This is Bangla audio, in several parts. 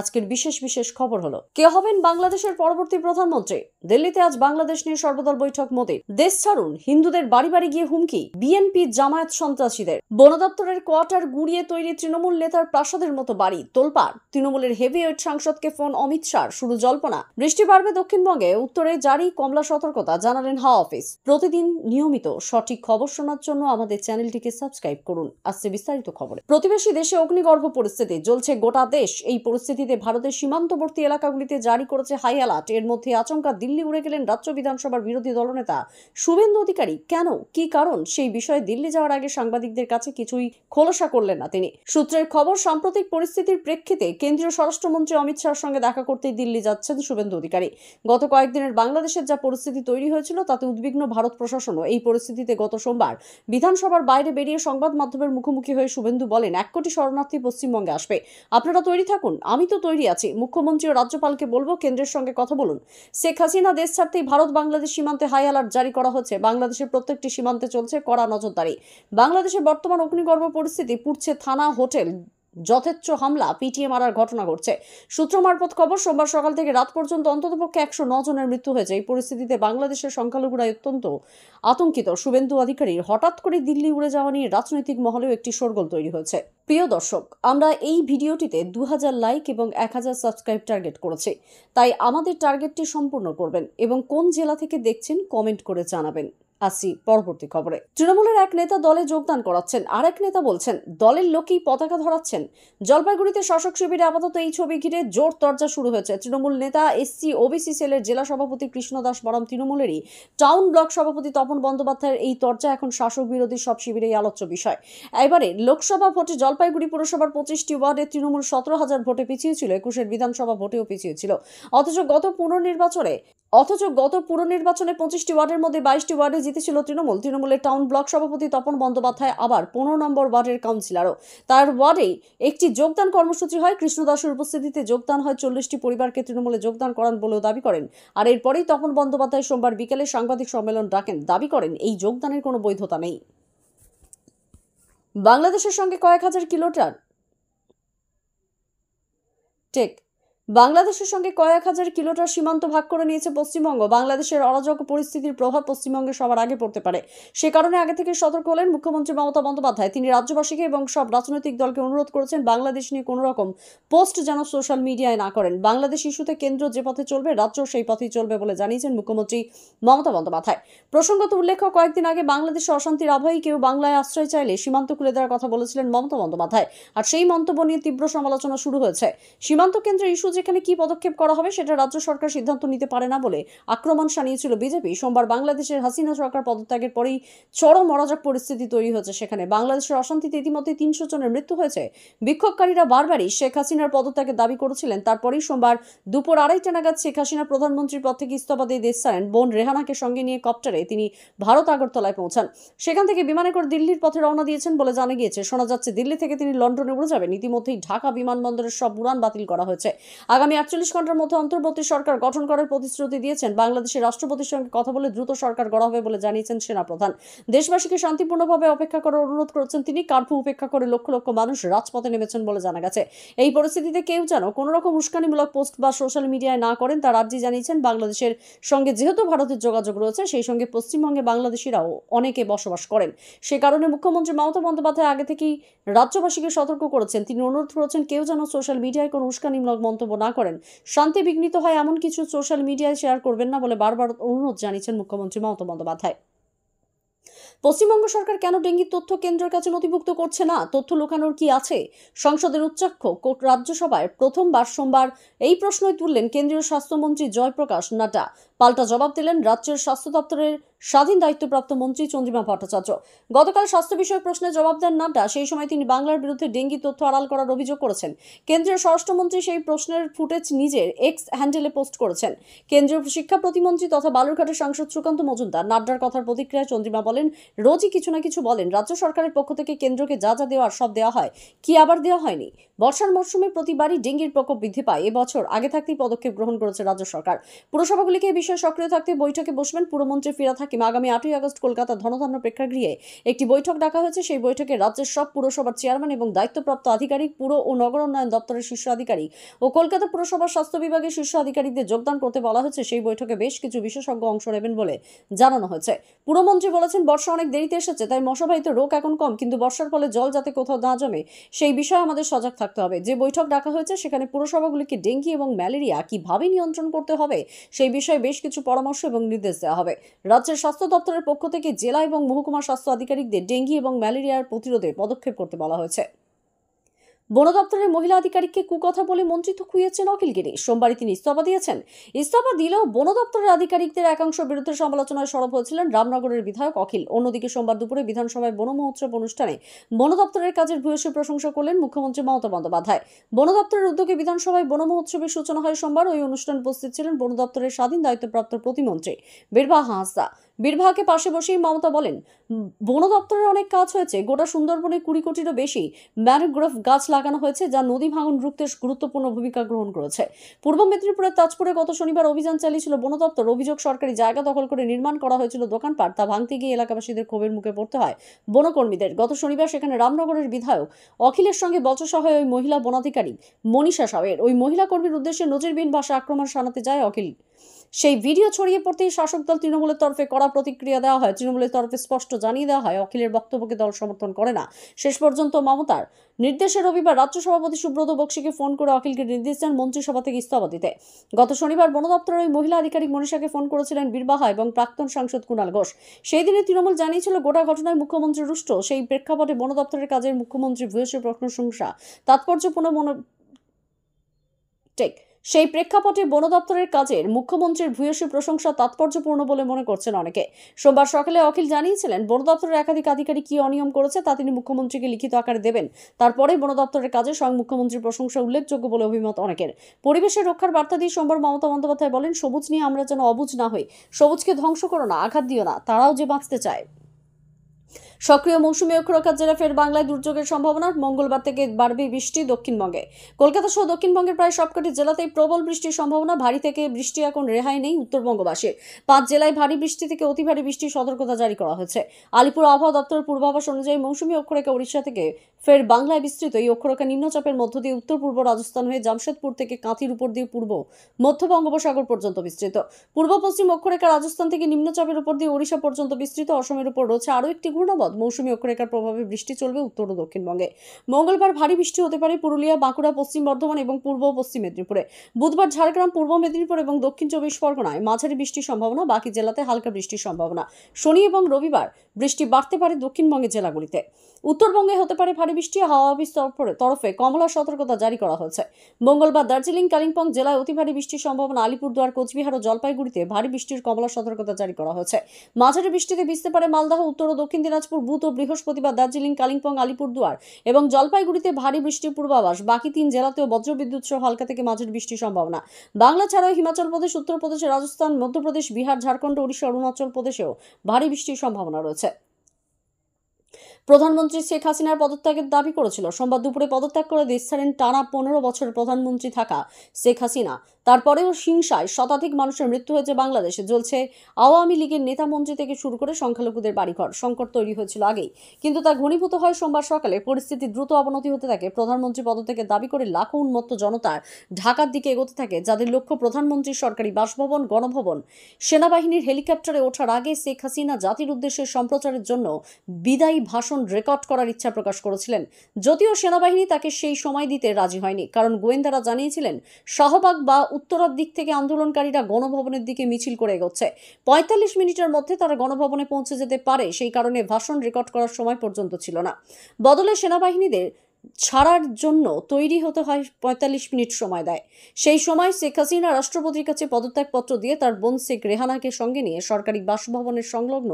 আজকের বিশেষ খবর হলো, কে হবেন বাংলাদেশের পরবর্তী প্রধানমন্ত্রী। দিল্লিতে আজ বাংলাদেশ নিয়ে সর্বদল বৈঠক মোদীর। দেশ ছাড়ুন, হিন্দুদের বাড়ি বাড়ি গিয়ে হুমকি বিএনপি জামায়াত সন্ত্রাসীদের। বন দপ্তরের কোয়ার্টার গুড়িয়ে তৈরি তৃণমূল নেতার প্রাসাদের মতো বাড়ি তোলপাড়। তৃণমূলের হেভিওয়েট সাংসদকে ফোন অমিত শাহর, শুরু জল্পনা। বৃষ্টি বাড়বে দক্ষিণবঙ্গে, উত্তরে জারি কমলা সতর্কতা, জানালেন হাওয়া অফিস। প্রতিদিন নিয়মিত সঠিক খবর শোনার জন্য আমাদের চ্যানেলটিকে সাবস্ক্রাইব করুন। আসছে বিস্তারিত খবরে। প্রতিবেশী দেশে অগ্নিগর্ভ পরিস্থিতি জ্বলছে গোটা দেশ। এই পরিস্থিতিতে ভারতের সীমান্তবর্তী এলাকাগুলিতে জারি করেছে হাই অ্যালার্ট। এর মধ্যে আচমকা দিল্লি উড়ে গেলেন রাজ্য বিধানসভার বিরোধী দলনেতা শুভেন্দু অধিকারী। কেন, কি কারণ, সেই বিষয়ে দিল্লি যাওয়ার আগে সাংবাদিকদের কাছে কিছুই খোলাসা করলেন না তিনি। সূত্রের খবর, সাম্প্রতিক পরিস্থিতির প্রেক্ষিতে কেন্দ্রীয় স্বরাষ্ট্রমন্ত্রী অমিত শাহর সঙ্গে দেখা করতেই দিল্লি যাচ্ছেন শুভেন্দু অধিকারী। গত কয়েকদিনের বাংলাদেশের যা পরিস্থিতি তৈরি হয়েছিল তাতে উদ্বিগ্ন ভারত প্রশাসনও। এই পরিস্থিতিতে গত সোমবার বিধানসভার বাইরে বেরিয়ে সংবাদ মাধ্যমের মুখোমুখি হয়ে শুভেন্দু বলেন, 1 কোটি শরণার্থী পশ্চিমবঙ্গে আসবে, আপনারা তৈরি থাকুন, আমি তো তৈরি আছি। মুখ্যমন্ত্রী ও রাজ্যপালকে বলবো কেন্দ্রের সঙ্গে কথা বলুন। শেখ হাসিনা দেশ ছাড়তেই ভারত বাংলাদেশ সীমান্তে হাই অ্যালার্ট জারি করা হচ্ছে। বাংলাদেশের প্রত্যেকটি সীমান্তে চলছে কড়া নজরদারি। বাংলাদেশের বর্তমান অগ্নিগর্ভ পরিস্থিতি, পুড়ছে থানা, হোটেল, যথেচ্ছ হামলা, পিটিয়ে মারার ঘটনা ঘটছে। সূত্র মারফত খবর, সোমবার সকাল থেকে রাত পর্যন্ত অন্ততপক্ষে 109 জনের মৃত্যু হয়েছে। এই পরিস্থিতিতে বাংলাদেশের সংখ্যালঘুরা অত্যন্ত আতঙ্কিত। শুভেন্দু অধিকারীর হঠাৎ করে দিল্লি উড়ে যাওয়া নিয়ে রাজনৈতিক মহলেও একটি শোরগোল তৈরি হয়েছে। প্রিয় দর্শক, আমরা এই ভিডিওটিতে 2000 লাইক এবং 1000 সাবস্ক্রাইব টার্গেট করেছি, তাই আমাদের টার্গেটটি সম্পূর্ণ করবেন এবং কোন জেলা থেকে দেখছেন কমেন্ট করে জানাবেন। আসি পরবর্তী খবরে। তৃণমূলের এক নেতা দলে যোগদান করাচ্ছেন, আর এক নেতা বলছেন দলের লোকই পতাকা ধরাচ্ছেন। জলপাইগুড়িতে শাসক শিবিরে আপাতত এই ছবি ঘিরে জোর তরজা শুরু হয়েছে। তৃণমূল নেতা এসসি ওবিসি সেলের জেলা সভাপতি কৃষ্ণ দাস বরম তৃণমূলেরই টাউন ব্লক সভাপতি তপন বন্দ্যোপাধ্যায়ের এই তরজা এখন শাসক বিরোধী সব শিবিরেই আলোচ্য বিষয়। এবারে লোকসভা ভোটে জলপাইগুড়ি পুরসভার 25টি ওয়ার্ডে তৃণমূল 17,000 ভোটে পিছিয়ে ছিল, 21-এর বিধানসভা ভোটেও পিছিয়ে ছিল। অথচ গত পুরনির্বাচনে 25টি ওয়ার্ডের মধ্যে 22টি ওয়ার্ডে জিতেছিল তৃণমূল। তৃণমূলের টাউন ব্লক সভাপতি তপন বন্দ্যোপাধ্যায় আবার 15 নম্বর ওয়ার্ডের কাউন্সিলরও। তার ওয়ার্ডেই একটি যোগদান কর্মসূচি হয়। কৃষ্ণ দাসের উপস্থিতিতে যোগদান হয় 40টি পরিবারকে তৃণমূলে যোগদান করান বলেও দাবি করেন। আর এরপরেই তপন বন্দ্যোপাধ্যায় সোমবার বিকেলে সাংবাদিক সম্মেলন ডাকেন। দাবি করেন এই যোগদানের কোনো বৈধতা নেই। বাংলাদেশের সঙ্গে কয়েক হাজার কিলোমিটার বাংলাদেশের সঙ্গে কয়েক হাজার কিলোমিটার সীমান্ত ভাগ করে নিয়েছে পশ্চিমবঙ্গ। বাংলাদেশের অরাজক পরিস্থিতির প্রভাব পশ্চিমবঙ্গে সবার আগে পড়তে পারে। সে কারণে আগে থেকে সতর্ক হলেন মুখ্যমন্ত্রী মমতা বন্দ্যোপাধ্যায়। তিনি রাজ্যবাসীকে এবং সব রাজনৈতিক দলকে অনুরোধ করেছেন বাংলাদেশ নিয়ে কোনো রকম পোস্ট যেন সোশ্যাল মিডিয়ায় না করেন। বাংলাদেশ ইস্যুতে কেন্দ্র যে পথে চলবে, রাজ্য সেই পথেই চলবে বলে জানিয়েছেন মুখ্যমন্ত্রী মমতা বন্দ্যোপাধ্যায়। প্রসঙ্গত উল্লেখ্য, কয়েকদিন আগে বাংলাদেশে অশান্তির আবহেই কেউ বাংলায় আশ্রয় চাইলে সীমান্ত খুলে দেওয়ার কথা বলেছিলেন মমতা বন্দ্যোপাধ্যায়। আর সেই মন্তব্য নিয়ে তীব্র সমালোচনা শুরু হয়েছে। সীমান্ত কেন্দ্রের ইস্যু যেখানে কি পদক্ষেপ করা হবে সেটা রাজ্য সরকার সিদ্ধান্ত নিতে পারে না বলে আক্রমণ শানিয়েছিল বিজেপি। সোমবার বাংলাদেশের হাসিনা সরকার পদত্যাগের পরেই চরম অরাজক পরিস্থিতি তৈরি হয়েছে সেখানে। বাংলাদেশের অশান্তিতে ইতিমধ্যে 300 জনের মৃত্যু হয়েছে। বিক্ষোভকারীরা বারবারই শেখ হাসিনার পদত্যাগের দাবি করেছিলেন। তারপরেই সোমবার দুপুর 2:30 নাগাদ শেখ হাসিনা প্রধানমন্ত্রীর পদ থেকে ইস্তফা দিয়ে দেশ ছাড়েন। বোন রেহানাকে সঙ্গে নিয়ে কপ্টারে তিনি ভারত আগরতলায় পৌঁছান। সেখান থেকে বিমানে করে দিল্লির পথে রওনা দিয়েছেন বলে জানা গিয়েছে। শোনা যাচ্ছে দিল্লি থেকে তিনি লন্ডনে উড়ে যাবেন। ইতিমধ্যেই ঢাকা বিমানবন্দরের সব উড়ান বাতিল করা হয়েছে। আগামী 48 ঘন্টার মধ্যে অন্তর্বর্তী সরকার গঠন করার প্রতিশ্রুতি দিয়েছেন। বাংলাদেশের রাষ্ট্রপতির সঙ্গে কথা বলে দ্রুত সরকার গড়া হবে বলে জানিয়েছেন সেনাপ্রধান। দেশবাসীকে শান্তিপূর্ণভাবে অপেক্ষা করার অনুরোধ করেছেন তিনি। কার্ফু উপেক্ষা করে লক্ষ লক্ষ মানুষ রাজপথে নেমেছেন বলে জানা গেছে। এই পরিস্থিতিতে কেউ যেন কোনো রকম উস্কানিমূলক পোস্ট বা সোশ্যাল মিডিয়ায় না করেন তার আর্জি জানিয়েছেন। বাংলাদেশের সঙ্গে যেহেতু ভারতের যোগাযোগ রয়েছে, সেই সঙ্গে পশ্চিমবঙ্গে বাংলাদেশিরাও অনেকে বসবাস করেন। সে কারণে মুখ্যমন্ত্রী মমতা বন্দ্যোপাধ্যায় আগে থেকেই রাজ্যবাসীকে সতর্ক করেছেন। তিনি অনুরোধ করেছেন কেউ যেন সোশ্যাল মিডিয়ায় কোনো উস্কানিমূলক মন্তব্য না করেন। শান্তি বিঘ্নিত হয় এমন কিছু সোশ্যাল মিডিয়ায় শেয়ার করবেন না বলে বারবার অনুরোধ জানিয়েছেন মুখ্যমন্ত্রী মমতা বন্দ্যোপাধ্যায়। পশ্চিমবঙ্গ সরকার কেন ডেঙ্গির তথ্য কেন্দ্রের কাছে নথিভুক্ত করছে না? তথ্য লুকানোর কি আছে? সংসদের উচ্চাক্ষ রাজ্যসভায় প্রথমবার সোমবার এই প্রশ্নই তুললেন কেন্দ্রীয় স্বাস্থ্যমন্ত্রী জয়প্রকাশ নাড্ডা। পাল্টা জবাব দিলেন রাজ্যের স্বাস্থ্য দপ্তরের স্বাধীন দায়িত্বপ্রাপ্ত মন্ত্রী চন্দ্রিমা ভট্টাচার্য। গতকাল স্বাস্থ্য বিষয়ক প্রশ্নে জবাব দেন নাড্ডা। সেই সময় তিনি বাংলার বিরুদ্ধে ডেঙ্গি তথ্য আড়াল করার অভিযোগ করেছেন। কেন্দ্রীয় স্বরাষ্ট্রমন্ত্রী সেই প্রশ্নের ফুটেজ নিজের এক্স হ্যান্ডেলে পোস্ট করেছেন। কেন্দ্রীয় শিক্ষা প্রতিমন্ত্রী তথা বালুরঘাটের সাংসদ সুকান্ত মজুমদার নাড্ডার কথার প্রতিক্রিয়ায় চন্দ্রিমা বলেন, রোজই কিছু না কিছু বলেন। রাজ্য সরকারের পক্ষ থেকে কেন্দ্রকে যা যা দেওয়ার সব দেওয়া হয়, কি আবার দেওয়া হয়নি? বর্ষার মরশুমে প্রতিবারই ডেঙ্গির প্রকোপ বৃদ্ধি পায়। এবছর আগে থাকতেই পদক্ষেপ গ্রহণ করেছে রাজ্য সরকার। পুরসভাগুলিকে এই বিষয়ে সক্রিয় থাকতে বৈঠকে বসবেন পুরমন্ত্রী ফিরহাদ হাকিম। হাকিম আগামী 8ই আগস্ট কলকাতা ধনধান্য প্রেক্ষাগৃহে একটি বৈঠক ডাকা হয়েছে। সেই বৈঠকে রাজ্যের সব পুরসভার চেয়ারম্যান এবং দায়িত্বপ্রাপ্ত আধিকারিক, পুর ও নগর উন্নয়ন দপ্তরের শীর্ষ আধিকারিক ও কলকাতা পুরসভার স্বাস্থ্য বিভাগের শীর্ষ আধিকারিকদের যোগদান করতে বলা হয়েছে। সেই বৈঠকে বেশ কিছু বিশেষজ্ঞ অংশ নেবেন বলে জানানো হয়েছে। পুরমন্ত্রী বলেছেন, বর্ষা অনেক দেরিতে এসেছে, তাই মশাবাহিত রোগ এখন কম, কিন্তু বর্ষার ফলে জল যাতে কোথাও না জমে সেই বিষয়ে আমাদের সজাগ থাকতে হবে। যে বৈঠক ডাকা হয়েছে সেখানে পুরসভাগুলিকে ডেঙ্গি এবং ম্যালেরিয়া কিভাবে নিয়ন্ত্রণ করতে হবে সেই বিষয়ে বেশ কিছু পরামর্শ এবং নির্দেশ দেওয়া হবে। রাজ্যের স্বাস্থ্য দপ্তরের পক্ষ থেকে জেলা এবং মহকুমা স্বাস্থ্য আধিকারিকদের ডেঙ্গি এবং ম্যালেরিয়ার প্রতিরোধে পদক্ষেপ করতে বলা হয়েছে। বন দপ্তরের মহিলা আধিকারিককে কুকথা বলে মন্ত্রিত্ব খুইয়েছেন অখিল গিরি। সোমবারই তিনি ইস্তফা দিয়েছেন। ইস্তফা দিলেও বন দপ্তরের আধিকারিকদের একাংশ বিরুদ্ধে সমালোচনায় সরব হয়েছিলেন রামনগরের বিধায়ক অখিল। অন্যদিকে সোমবার দুপুরে বিধানসভায় বন মহোৎসব অনুষ্ঠানে বন দপ্তরের কাজের ভূয়সী প্রশংসা করলেন মুখ্যমন্ত্রী মমতা বন্দ্যোপাধ্যায়। বন দপ্তরের উদ্যোগে বিধানসভায় বন মহোৎসবের সূচনা হয় সোমবার। ওই অনুষ্ঠানে উপস্থিত ছিলেন বন দপ্তরের স্বাধীন দায়িত্বপ্রাপ্ত প্রতিমন্ত্রী বীরভা হাঁসদা। বীরভাকে পাশে বসেই মমতা বলেন, বন দপ্তরের অনেক কাজ হয়েছে। গোটা সুন্দরবনে 20 কোটিরও বেশি ম্যানগ্রোভ গাছ লাগানো হয়েছে, যা নদী ভাঙন রুখতে গুরুত্বপূর্ণ ভূমিকা গ্রহণ করেছে। পূর্ব মেদিনীপুরের তাজপুরে গত শনিবার অভিযান চালিয়েছিল বন দপ্তর। অভিযোগ, সরকারি জায়গা দখল করে নির্মাণ করা হয়েছিল দোকানপাট, তা ভাঙতে গিয়ে এলাকাবাসীদের ক্ষোভের মুখে পড়তে হয় বনকর্মীদের। গত শনিবার সেখানে রামনগরের বিধায়ক অখিলের সঙ্গে বচসা হয় ওই মহিলা বনাধিকারী মনীষা সাহের। ওই মহিলা কর্মীর উদ্দেশ্যে নজিরবিহীন ভাষায় আক্রমণ শানাতে যায় অখিল। সেই ভিডিও ছড়িয়ে পড়তেই শাসক দল তৃণমূলের তরফে কড়া প্রতিক্রিয়া দেওয়া হয়। তৃণমূলের তরফে স্পষ্ট জানিয়ে দেওয়া হয়, অখিলের বক্তব্যকে দল সমর্থন করে না। শেষ পর্যন্ত মমতার নির্দেশে রবিবার রাজ্য সভাপতি সুব্রত বক্সিকে ফোন করে অখিলকে নির্দেশ দেন মন্ত্রিসভা থেকে ইস্তফা দিতে। গত শনিবার বন দপ্তরের ওই মহিলা আধিকারিক মনীষাকে ফোন করেছিলেন বীরবাহা এবং প্রাক্তন সাংসদ কুণাল ঘোষ। সেই দিনে তৃণমূল জানিয়েছিল গোটা ঘটনায় মুখ্যমন্ত্রী রুষ্ট। সেই প্রেক্ষাপটে বন দপ্তরের কাজের মুখ্যমন্ত্রী ভূয়সী প্রশংসা তাৎপর্যপূর্ণ সেই প্রেক্ষাপটে বন দপ্তরের কাজের মুখ্যমন্ত্রীর ভূয়সী প্রশংসা তাৎপর্যপূর্ণ বলে মনে করছেন অনেকে। সোমবার সকালে অখিল জানিয়েছিলেন, বন দপ্তরের একাধিক আধিকারিক কি অনিয়ম করেছে তা তিনি মুখ্যমন্ত্রীকে লিখিত আকারে দেবেন। তারপরে বন দপ্তরের কাজে স্বয়ং মুখ্যমন্ত্রীর প্রশংসা উল্লেখযোগ্য বলে অভিমত অনেকের। পরিবেশের রক্ষার বার্তা দিয়ে সোমবার মমতা বন্দ্যোপাধ্যায় বলেন, সবুজ নিয়ে আমরা যেন অবুঝ না হই। সবুজকে ধ্বংস করো না, আঘাত দিও না, তারাও যে বাঁচতে চায়। সক্রিয় মৌসুমী অক্ষরেখার জেরে ফের বাংলায় দুর্যোগের সম্ভাবনা। মঙ্গলবার থেকে বাড়বে বৃষ্টি দক্ষিণবঙ্গে। কলকাতা সহ দক্ষিণবঙ্গের প্রায় সবকটি জেলাতেই প্রবল বৃষ্টির সম্ভাবনা। ভারী থেকে বৃষ্টি এখন রেহাই নেই উত্তরবঙ্গবাসীর। 5 জেলায় ভারী বৃষ্টি থেকে অতি ভারী বৃষ্টির সতর্কতা জারি করা হয়েছে। আলিপুর আবহাওয়া দপ্তরের পূর্বাভাস অনুযায়ী মৌসুমী অক্ষরেখা উড়িষ্যা থেকে ফের বাংলায় বিস্তৃত। এই অক্ষরেখা নিম্নচাপের মধ্য দিয়ে উত্তর পূর্ব রাজস্থান হয়ে জামশেদপুর থেকে কাঁথির উপর দিয়ে পূর্ব মধ্য বঙ্গোপসাগর পর্যন্ত বিস্তৃত। পূর্ব পশ্চিম অক্ষরেখা রাজস্থান থেকে নিম্নচাপের উপর দিয়ে ওড়িশা পর্যন্ত বিস্তৃত। অসমের উপর রয়েছে আরও একটি ঘূর্ণাবর্ত। মৌসুমী অক্ষরেখার প্রভাবে বৃষ্টি চলবে উত্তর ও দক্ষিণবঙ্গে। মঙ্গলবার ভারী বৃষ্টি হতে পারে পুরুলিয়া, বাঁকুড়া, পশ্চিম বর্ধমান এবং পূর্ব ও পশ্চিম মেদিনীপুরে। বুধবার ঝাড়গ্রাম, পূর্ব মেদিনীপুর এবং দক্ষিণ 24 পরগনায় মাঝারি বৃষ্টির সম্ভাবনা। বাকি জেলাতে হালকা বৃষ্টির সম্ভাবনা। শনি এবং রবিবার বৃষ্টি বাড়তে পারে দক্ষিণবঙ্গের জেলাগুলিতে। উত্তরবঙ্গে হতে পারে ভারী বৃষ্টি। হাওয়া অফিস তরফে কমলা সতর্কতা জারি করা হয়েছে। মঙ্গলবার দার্জিলিং, কালিম্পং জেলায় অতি ভারী বৃষ্টির সম্ভাবনা। আলিপুরদুয়ার, কোচবিহার ও জলপাইগুড়িতে ভারী বৃষ্টির কমলা সতর্কতা জারি করা হয়েছে। মাঝারি বৃষ্টিতে ভিজতে পারে মালদহ, উত্তর ও দক্ষিণ দিনাজপুর। বুধ ও বৃহস্পতিবার দার্জিলিং, কালিম্পং, আলিপুরদুয়ার এবং জলপাইগুড়িতে ভারী বৃষ্টির পূর্বাভাস। বাকি 3 জেলাতেও বজ্রবিদ্যুৎ সহ হালকা থেকে মাঝারি বৃষ্টির সম্ভাবনা। বাংলা ছাড়াও হিমাচল প্রদেশ, উত্তরপ্রদেশ, রাজস্থান, মধ্যপ্রদেশ, বিহার, ঝাড়খণ্ড, উড়িষ্যা, অরুণাচল প্রদেশেও ভারী বৃষ্টির সম্ভাবনা রয়েছে। প্রধানমন্ত্রী শেখ হাসিনার পদত্যাগের দাবি করেছিল। সোমবার দুপুরে পদত্যাগ করে দেশ ছাড়েন টানা 15 বছর প্রধানমন্ত্রী থাকা শেখ হাসিনা। তারপরেও হিংসায় শতাধিক মানুষের মৃত্যু হয়েছে বাংলাদেশে। জ্বলছে আওয়ামী লীগের নেতা মন্ত্রী থেকে শুরু করে সংখ্যালঘুদের বাড়িঘর। সংকট তৈরি হয়েছিল আগেই, কিন্তু তা ঘনীভূত হয় সোমবার সকালে। পরিস্থিতি দ্রুত অবনতি হতে থাকে। প্রধানমন্ত্রী পদত্যাগের দাবি করে লাখো উন্মত্ত জনতার ঢাকার দিকে এগোতে থাকে, যাদের লক্ষ্য প্রধানমন্ত্রীর সরকারি বাসভবন, গণভবন। সেনাবাহিনীর হেলিকপ্টারে ওঠার আগে শেখ হাসিনা জাতির উদ্দেশ্যে সম্প্রচারের জন্য বিদায়ী ভাষণ রেকর্ড করার ইচ্ছা প্রকাশ করেছিলেন। যদিও সেনাবাহিনী তাকে সেই সময় দিতে রাজি হয়নি, কারণ গোয়েন্দারা জানিয়েছিলেন শাহবাগ বা উত্তরার দিক থেকে আন্দোলনকারীরা গণভবনের দিকে মিছিল করে এগোচ্ছে। 45 মিনিটের মধ্যে তারা গণভবনে পৌঁছে যেতে পারে, সেই কারণে ভাষণ রেকর্ড করার সময় পর্যন্ত ছিল না। বদলে সেনাবাহিনীদের ছাড়ার জন্য তৈরি হতে হয় 45 মিনিট সময় দেয়। সেই সময় শেখ হাসিনা রাষ্ট্রপতির কাছে পদত্যাগপত্র দিয়ে তার বোন শেখ রেহানাকে সঙ্গে নিয়ে সরকারি বাসভবনের সংলগ্ন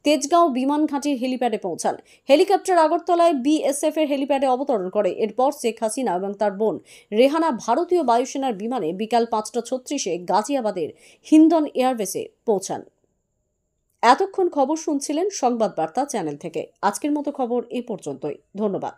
তেজগাঁও বিমান ঘাঁটির হেলিপ্যাডে পৌঁছান। হেলিকপ্টার আগরতলায় বিএসএফ এর হেলিপ্যাডে অবতরণ করে। এরপর শেখ হাসিনা এবং তার বোন রেহানা ভারতীয় বায়ুসেনার বিমানে বিকাল 5:36 গাজিয়াবাদের হিন্দন এয়ারবেসে পৌঁছান। এতক্ষণ খবর শুনছিলেন সংবাদ বার্তা চ্যানেল থেকে। আজকের মতো খবর এই পর্যন্তই। ধন্যবাদ।